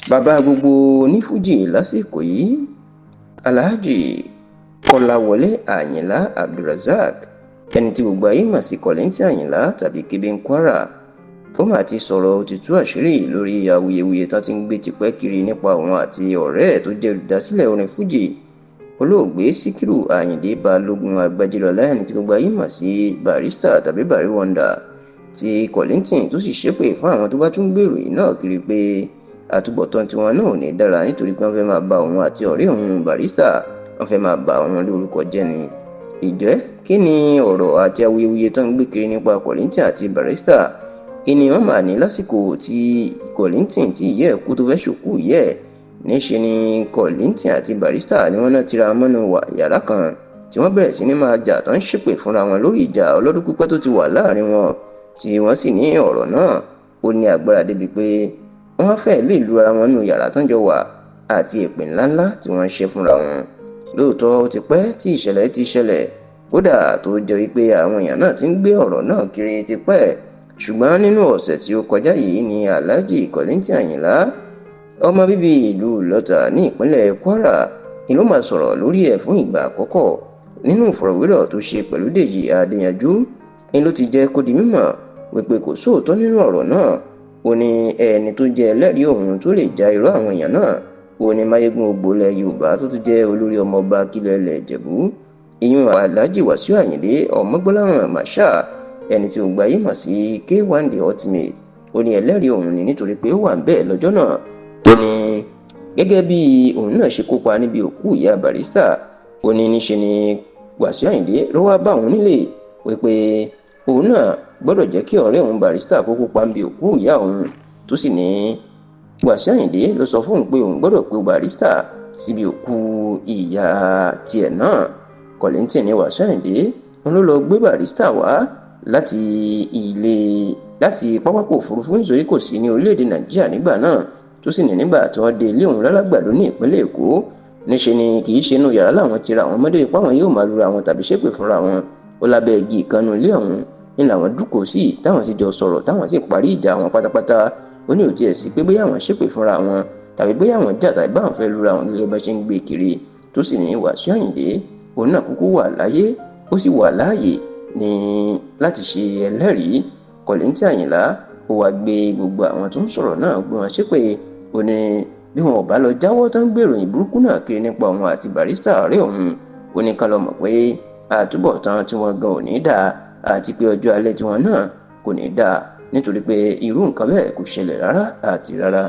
bàbá gbogbo onífújì lásìkò yìí Alhaji Kọ́láwọlé Àyìnlá Abdulrasaq, ẹni tí gbogbo ayé mọ̀ sí Kollington Àyìnlá tàbí Kébé Kwara, ó mà ti sọ̀rọ̀ òtítù àṣírí lórí awuyewuye tán ti ń gbé tipẹ́ kiri nípa òun àti ọ̀rẹ́ ẹ̀ tó jẹ́ olùdásílẹ̀ orin fújì olóògbé Síkírù Àyìndé Balógun Agbájélọlá, ẹni tí gbogbo ayé mọ̀ sí Barrister tàbí Barry Wonder, tí Kollington tó sì ṣépè fún àwọn tó bá tún gbèrò yìí náà kiri pé àtúbọ̀tán tiwọn náà ò ní dára nítorí pé wọ́n fẹ́ máa ba òun àti ọ̀rẹ́ òun Barrister wọ́n fẹ́ máa ba àwọn lórúkọ jẹ́ ni. Ìjẹ́ kí ni ọ̀rọ̀ àti awuyewuye tó ń gbé kiri nípa Kollington àti Barrister? Ìní wọ́n máa ní lásìkò tí Kollington tí ìyá ẹ̀ kú tó fẹ́ ṣòkú ìyá ẹ̀, níṣe ni Kollington àti Barrister ni wọ́n náà tira mọ́nú yàrá kan tí wọ́n bẹ̀rẹ̀ sí ní máa jà tó ń ṣépè fúnra wọn lórí ìjà ọlọ́dún pípẹ́ tó ti wà láàrin wọn, tí wọ́n sì ní ọ̀rọ̀ náà ó ní agbára débi pé wọ́n fẹ́ẹ́ lè lu ara wọn nínú yàrá tó ń jọ wà àti èpè ńláńlá tí wọ́n ń ṣe fúnra wọn. Lóòótọ́ ó ti pẹ́ tí ìṣẹ̀lẹ̀ ti ṣẹlẹ̀, kódà tó jẹ́ wípé àwọn èèyàn náà ti ń gbé ọ̀rọ̀ náà kiri ti pẹ́, ṣùgbọ́n nínú ọ̀sẹ̀ tí ó kọjá yìí ni Alhaji Kollington Àyìnlá, ọmọ bíbí ìlú Ìlọta ní ìpínlẹ̀ Kwara, ni ló máa sọ̀rọ̀ lórí ẹ̀ fún ìgbà àkọ́kọ́. Nínú ìfọ̀rọ̀wérọ̀ tó ṣe pẹ̀lú Dèjì Adéyanjú ni ló ti jẹ́ kó di mímọ̀ wípé kò sóòótọ́ nínú ọ̀rọ̀ náà. Ó ní ẹni tó jẹ́ ẹlẹ́rìí òun tó lè já irọ́ àwọn èèyàn náà, ó ní Máyégún Ògbólẹ̀ Yorùbá tó tún jẹ́ olórí ọmọọba kílẹ̀ ilẹ̀ Ìjẹ̀bú, ìyún Alhaji Wasiu Ayinde Ọmọgbọ́láhàn Marshal, ẹni tí gbogbo ayé mọ̀ sí K1 The Ultimate. Ó ní ẹlẹ́rìí òun ni nítorí pé ó wà ń bẹ́ẹ̀ lọ́jọ́ náà. Ó ní gẹ́gẹ́ bí òun náà ṣe kópa níbi òkú ìyá Barrister, ó ní níṣe ni Wasiu Ayinde ló wá bá òun nílé wípé òun náà gbọ́dọ̀ jẹ́ kí ọ̀rẹ́ òun Barrister kó kópa níbi òkú ìyá òun, tó sì ní Wasiu Ayinde ló sọ fóun pé òun gbọ́dọ̀ pe Barrister síbi òkú ìyá tiẹ̀ náà. Kollington ní Wasiu Ayinde òun ló lọ gbé Barrister wá láti pápákọ̀ òfurufú nítorí kò sí ní orílẹ̀-èdè Nàìjíríà nígbà náà, tó sì ní nígbà tí wọ́n dé ilé òun lálágbàdo ní ìpínlẹ̀ Èkó, níṣe ni kì í ṣe inú yàrá làwọn ti ra àwọn ọmọdé ipá wọn yóò máa lura wọn tàbí ṣépè fúnra wọn. Ó lábẹ́ igi ìkànnù ilé ọ̀hún ní làwọn dúkòó sí táwọn sì jọ sọ̀rọ̀ táwọn sì parí ìjà wọn pátápátá. Ó ní òtí ẹ̀ sí pé bóyá àwọn ṣépè fúnra wọn tàbí bóyá àwọn jà tàbí báwọn fẹ́ lura wọn gẹ́gẹ́ bá ṣe ń gbé kiri, tó sì ní Wasiu Ayinde òun náà kúkú wà láyé ó sì wà láàyè ní láti ṣe ẹlẹ́rìí. Kollington Àyìnlá ó wá gbé gbogbo àwọn tó ń sọ̀rọ̀ náà gbé wọn ṣépè. Ó ní bí wọn ò bá lọ jáwọ́ tán gbèrò ìburúkú náà kiri nípa òun àti Barrister ọ̀rẹ́ òun, ó ní ká lọ mọ̀ pé àtúbọ̀tán tí wọ́n gan ò ní dáa àti pé ọjọ́ alẹ́ tí wọ́n náà kò ní dáa, nítorí pé irú nǹkan bẹ́ẹ̀ kò ṣẹlẹ̀ rárá àti rárá.